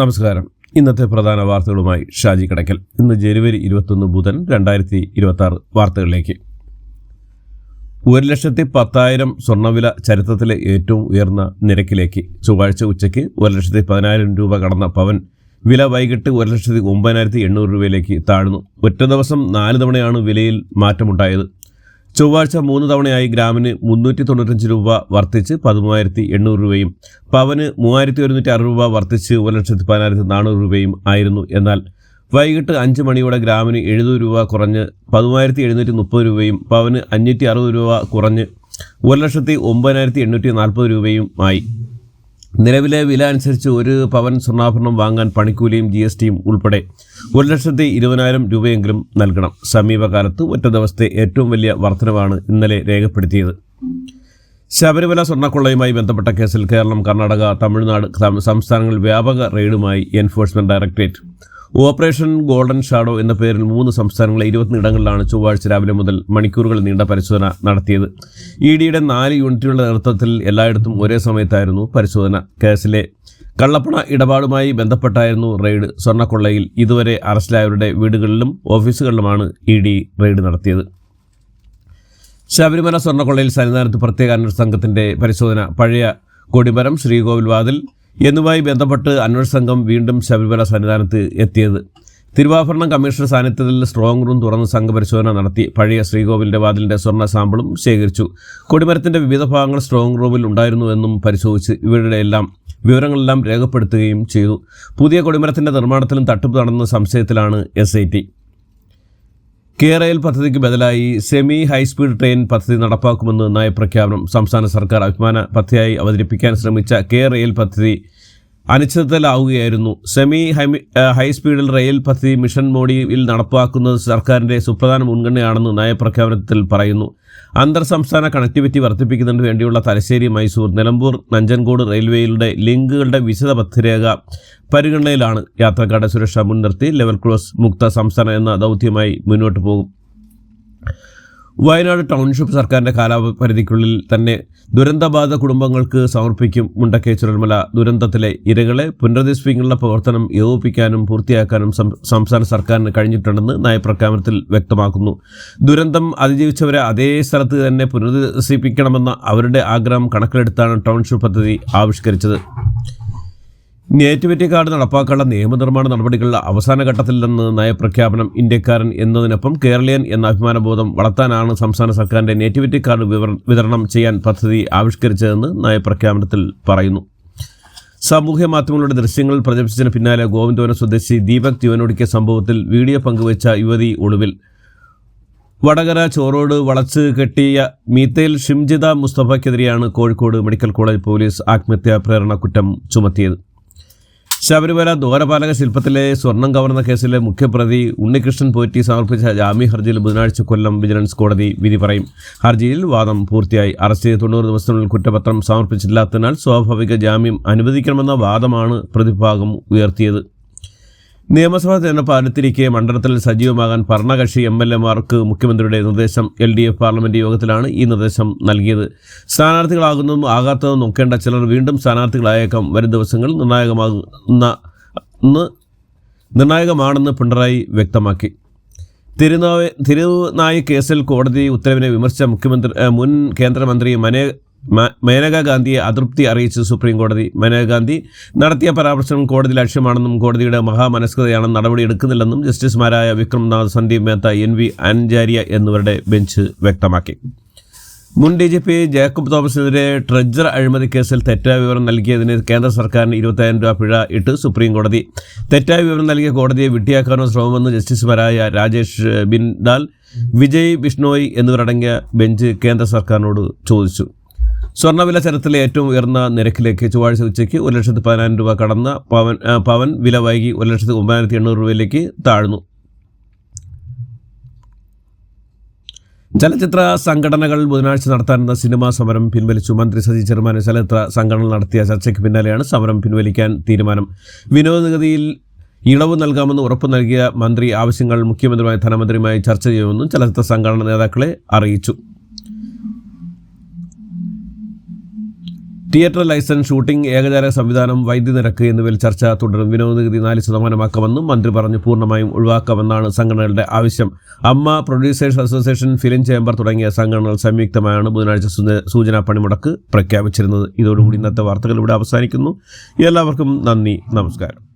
നമസ്കാരം. ഇന്നത്തെ പ്രധാന വാർത്തകളുമായി ഷാജി കടക്കൽ. ഇന്ന് ജനുവരി 21 ബുധൻ 2026 വാർത്തകളിലേക്ക്. 1,10,000 സ്വർണ്ണവില ചരിത്രത്തിലെ ഏറ്റവും ഉയർന്ന നിരക്കിലേക്ക്. ചൊവ്വാഴ്ച ഉച്ചയ്ക്ക് 1,10,000 രൂപ കടന്ന പവൻ വില വൈകിട്ട് 1,09,800 രൂപയിലേക്ക് താഴ്ന്നു. ഒറ്റ ദിവസം 4 തവണയാണ് വിലയിൽ മാറ്റമുണ്ടായത്. ചൊവ്വാഴ്ച 3 തവണയായി ഗ്രാമിന് 395 രൂപ വർദ്ധിച്ച് 13,800 രൂപയും പവന് 3,106 രൂപ വർദ്ധിച്ച് 1,14,400 രൂപയും ആയിരുന്നു. എന്നാൽ വൈകിട്ട് 5 മണിയോടെ ഗ്രാമിന് 70 രൂപ കുറഞ്ഞ് 13,730 രൂപയും പവന് 560 രൂപ കുറഞ്ഞ് 1,09,840 രൂപയും ആയി. നിലവിലെ വില അനുസരിച്ച് ഒരു പവൻ സ്വർണ്ണാഭരണം വാങ്ങാൻ പണിക്കൂലിയും GSTയും ഉൾപ്പെടെ 1,20,000 രൂപയെങ്കിലും നൽകണം. സമീപകാലത്ത് ഒറ്റ ദിവസത്തെ ഏറ്റവും വലിയ വർധനവാണ് ഇന്നലെ രേഖപ്പെടുത്തിയത്. ശബരിമല സ്വർണ്ണക്കൊള്ളയുമായി ബന്ധപ്പെട്ട കേസിൽ കേരളം, കർണാടക, തമിഴ്നാട് സംസ്ഥാനങ്ങളിൽ വ്യാപക റെയ്ഡുമായി enforcement directorate. Operation golden shadow എന്ന പേരിൽ 3 സംസ്ഥാനങ്ങളിലെ 21 ഇടങ്ങളിലാണ് ചൊവ്വാഴ്ച രാവിലെ മുതൽ മണിക്കൂറുകൾ നീണ്ട പരിശോധന നടത്തിയത്. EDയുടെ 4 യൂണിറ്റുകളുടെ നേതൃത്വത്തിൽ എല്ലായിടത്തും ഒരേ സമയത്തായിരുന്നു പരിശോധന. കേസിലെ കള്ളപ്പണ ഇടപാടുമായി ബന്ധപ്പെട്ടായിരുന്നു റെയ്ഡ്. സ്വർണ്ണക്കൊള്ളയിൽ ഇതുവരെ അറസ്റ്റിലായവരുടെ വീടുകളിലും ഓഫീസുകളിലുമാണ് ED റെയ്ഡ് നടത്തിയത്. ശബരിമല സ്വർണ്ണക്കൊള്ളയിൽ സന്നിധാനത്ത് പ്രത്യേക അന്വേഷണ സംഘത്തിന്റെ പരിശോധന. പഴയ കൊടിമരം, ശ്രീകോവിൽ വാതിൽ എന്നിവയുമായി ബന്ധപ്പെട്ട് അന്വേഷണ സംഘം വീണ്ടും ശബരിമല സന്നിധാനത്ത് എത്തിയത്. തിരുവാഭരണം കമ്മീഷണർ സാന്നിധ്യത്തിൽ സ്ട്രോങ് റൂം തുറന്ന് സംഘപരിശോധന നടത്തി. പഴയ ശ്രീകോവിലിന്റെ വാതിലിന്റെ സ്വർണ്ണ സാമ്പിളും ശേഖരിച്ചു. കൊടിമരത്തിന്റെ വിവിധ ഭാഗങ്ങൾ സ്ട്രോങ് റൂമിൽ ഉണ്ടായിരുന്നുവെന്നും പരിശോധിച്ച് ഇവരുടെ വിവരങ്ങളെല്ലാം രേഖപ്പെടുത്തുകയും ചെയ്തു. പുതിയ കൊടിമരത്തിന്റെ നിർമ്മാണത്തിലും തട്ടിപ്പ് നടന്ന സംശയത്തിലാണ് SIT. റെയിൽ പദ്ധതിക്ക് ബദലായി സെമി ഹൈസ്പീഡ് ട്രെയിൻ പദ്ധതി നടപ്പാക്കുമെന്ന് നയപ്രഖ്യാപനം. സംസ്ഥാന സർക്കാർ അഭിമാന പദ്ധതിയായി അവതരിപ്പിക്കാൻ ശ്രമിച്ച റെയിൽ പദ്ധതി അനിശ്ചിതത്തിലാവുകയായിരുന്നു. സെമി ഹൈസ്പീഡിൽ റെയിൽ പദ്ധതി മിഷൻ മോഡിയിൽ നടപ്പാക്കുന്നത് സർക്കാരിന്റെ സുപ്രധാന മുൻഗണനയാണെന്ന് നയപ്രഖ്യാപനത്തിൽ പറയുന്നു. അന്തർ സംസ്ഥാന കണക്ടിവിറ്റി വർദ്ധിപ്പിക്കുന്നതിന് വേണ്ടിയുള്ള തലശ്ശേരി, മൈസൂർ, നിലമ്പൂർ, നഞ്ചൻകോട് റെയിൽവേയുടെ ലിങ്കുകളുടെ വിശദ പദ്ധതിരേഖ പരിഗണനയിലാണ്. യാത്രക്കാരുടെ സുരക്ഷ മുൻനിർത്തി ലെവൽ ക്രോസ് മുക്ത സംസ്ഥാനം എന്ന ദൗത്യമായി മുന്നോട്ട് പോകും. വയനാട് ടൗൺഷിപ്പ് സർക്കാരിന്റെ കാലാപരിധിക്കുള്ളിൽ തന്നെ ദുരന്തബാധിത കുടുംബങ്ങൾക്ക് സമർപ്പിക്കും. മുണ്ടക്കൈ ചുരൽമല ദുരന്തത്തിലെ ഇരകളെ പുനരധിവസിപ്പിക്കാനുള്ള പ്രവർത്തനം ഏകോപിപ്പിക്കാനും പൂർത്തിയാക്കാനും സംസ്ഥാന സർക്കാരിന് കഴിഞ്ഞിട്ടുണ്ടെന്ന് നയപ്രഖ്യാപനത്തിൽ വ്യക്തമാക്കുന്നു. ദുരന്തം അതിജീവിച്ചവരെ അതേ സ്ഥലത്ത് തന്നെ പുനരധിവസിപ്പിക്കണമെന്ന അവരുടെ ആഗ്രഹം കണക്കിലെടുത്താണ് ടൗൺഷിപ്പ് പദ്ധതി ആവിഷ്കരിച്ചത്. നേറ്റിവിറ്റി കാർഡ് നടപ്പാക്കാനുള്ള നിയമനിർമ്മാണ നടപടികളുടെ അവസാന ഘട്ടത്തിലെന്ന് നയപ്രഖ്യാപനം. ഇന്ത്യക്കാരൻ എന്നതിനൊപ്പം കേരളീയൻ എന്ന അഭിമാനബോധം വളർത്താനാണ് സംസ്ഥാന സർക്കാരിന്റെ നേറ്റിവിറ്റി കാർഡ് വിതരണം ചെയ്യാൻ പദ്ധതി ആവിഷ്കരിച്ചതെന്ന് നയപ്രഖ്യാപനത്തിൽ പറയുന്നു. സാമൂഹ്യ മാധ്യമങ്ങളുടെ ദൃശ്യങ്ങൾ പ്രചരിപ്പിച്ചതിന് പിന്നാലെ ഗോവിന്ദവനം സ്വദേശി ദീപക് ജീവനൊടുക്കിയ സംഭവത്തിൽ വീഡിയോ പങ്കുവച്ച യുവതി ഒളിവിൽ. വടകര ചോറോട് വളച്ച് കെട്ടിയ മീത്തയിൽ ഷിംജിത മുസ്തഫയ്ക്കെതിരെയാണ് കോഴിക്കോട് മെഡിക്കൽ കോളേജ് പോലീസ് ആത്മഹത്യാ പ്രേരണ കുറ്റം ചുമത്തിയത്. ശബരിമല ദ്വാരപാലക ശില്പത്തിലെ സ്വർണം കവർന്ന കേസിലെ മുഖ്യപ്രതി ഉണ്ണികൃഷ്ണൻ പോറ്റി സമർപ്പിച്ച ജാമ്യ ഹർജിയിൽ ബുധനാഴ്ച കൊല്ലം വിജിലൻസ് കോടതി വിധി പറയും. ഹർജിയിൽ വാദം പൂർത്തിയായി. അറസ്റ്റ് ചെയ്ത് 90 ദിവസത്തിനുള്ളിൽ കുറ്റപത്രം സമർപ്പിച്ചില്ലാത്തതിനാൽ സ്വാഭാവിക ജാമ്യം അനുവദിക്കണമെന്ന വാദമാണ് പ്രതിഭാഗം ഉയർത്തിയത്. നിയമസഭാ തെരഞ്ഞെടുപ്പ് അടുത്തിരിക്കെ മണ്ഡലത്തിൽ സജീവമാകാൻ ഭരണകക്ഷി MLAമാർക്ക് മുഖ്യമന്ത്രിയുടെ നിർദ്ദേശം. LDF പാർലമെന്റ് യോഗത്തിലാണ് ഈ നിർദ്ദേശം നൽകിയത്. സ്ഥാനാർത്ഥികളാകുന്നതും ആകാത്തതും നോക്കേണ്ട ചിലർ വീണ്ടും സ്ഥാനാർത്ഥികളായേക്കാം. വരും ദിവസങ്ങൾ നിർണായകമാണെന്ന് പിണറായി വ്യക്തമാക്കി. തിരുനായി കേസിൽ കോടതി ഉത്തരവിനെ വിമർശിച്ച മുൻ കേന്ദ്രമന്ത്രി മേനകാ ഗാന്ധിയെ അതൃപ്തി അറിയിച്ച് സുപ്രീം കോടതി. മേനകാ ഗാന്ധി നടത്തിയ പരാമർശം കോടതി ലക്ഷ്യമാണെന്നും കോടതിയുടെ മഹാമനസ്കതയാണെന്നും നടപടിയെടുക്കുന്നില്ലെന്നും ജസ്റ്റിസുമാരായ വിക്രംനാഥ്, സന്ദീപ് മേത്ത, NV അൻജാരിയ എന്നിവരുടെ ബെഞ്ച് വ്യക്തമാക്കി. മുൻ DGP ജേക്കബ് തോമസിനെതിരെ ട്രജർ അഴിമതി കേസിൽ തെറ്റായ വിവരം നൽകിയതിന് കേന്ദ്ര സർക്കാരിന് 20,000 രൂപ പിഴ ഇട്ട് സുപ്രീം കോടതി. തെറ്റായ വിവരം നൽകിയ കോടതിയെ വിഡ്ഢിയാക്കാനോ ശ്രമമെന്ന് ജസ്റ്റിസുമാരായ രാജേഷ് ബിൻഡാൽ, വിജയ് ബിഷ്ണോയ് എന്നിവരടങ്ങിയ ബെഞ്ച് കേന്ദ്ര സർക്കാരിനോട് ചോദിച്ചു. സ്വർണ്ണവില ചരിത്രത്തിലെ ഏറ്റവും ഉയർന്ന നിരക്കിലേക്ക്. ചൊവ്വാഴ്ച ഉച്ചയ്ക്ക് 1,10,000 രൂപ കടന്ന പവൻ വില വൈകി 1,09,800 രൂപയിലേക്ക് താഴ്ന്നു. ചലച്ചിത്ര സംഘടനകൾ ബുധനാഴ്ച നടത്താനെന്ന സിനിമാ സമരം പിൻവലിച്ചു. മന്ത്രി സജി ചെറുമാൻ ചലച്ചിത്ര സംഘടനകൾ നടത്തിയ ചർച്ചയ്ക്ക് പിന്നാലെയാണ് സമരം പിൻവലിക്കാൻ തീരുമാനം. വിനോദ നികുതിയിൽ ഇളവ് നൽകാമെന്ന് ഉറപ്പു നൽകിയ മന്ത്രി ആവശ്യങ്ങൾ മുഖ്യമന്ത്രിയുമായി ധനമന്ത്രിയുമായി ചർച്ച ചെയ്യുമെന്നും ചലച്ചിത്ര സംഘടനാ നേതാക്കളെ അറിയിച്ചു. തിയേറ്റർ ലൈസൻസ്, ഷൂട്ടിംഗ്, ഏകജാല സംവിധാനം, വൈദ്യുതി നിരക്ക് എന്നിവയിൽ ചർച്ച തുടരും. വിനോദ നികുതി 4% മന്ത്രി പറഞ്ഞു. പൂർണ്ണമായും ഒഴിവാക്കാമെന്നാണ് സംഘടനകളുടെ ആവശ്യം. അമ്മ, പ്രൊഡ്യൂസേഴ്സ് അസോസിയേഷൻ, ഫിലിം ചേംബർ തുടങ്ങിയ സംഘടനകൾ സംയുക്തമായാണ് ബുധനാഴ്ച സൂചനാ പണിമുടക്ക് പ്രഖ്യാപിച്ചിരുന്നത്. ഇതോടുകൂടി ഇന്നത്തെ വാർത്തകൾ ഇവിടെ അവസാനിക്കുന്നു. എല്ലാവർക്കും നന്ദി, നമസ്കാരം.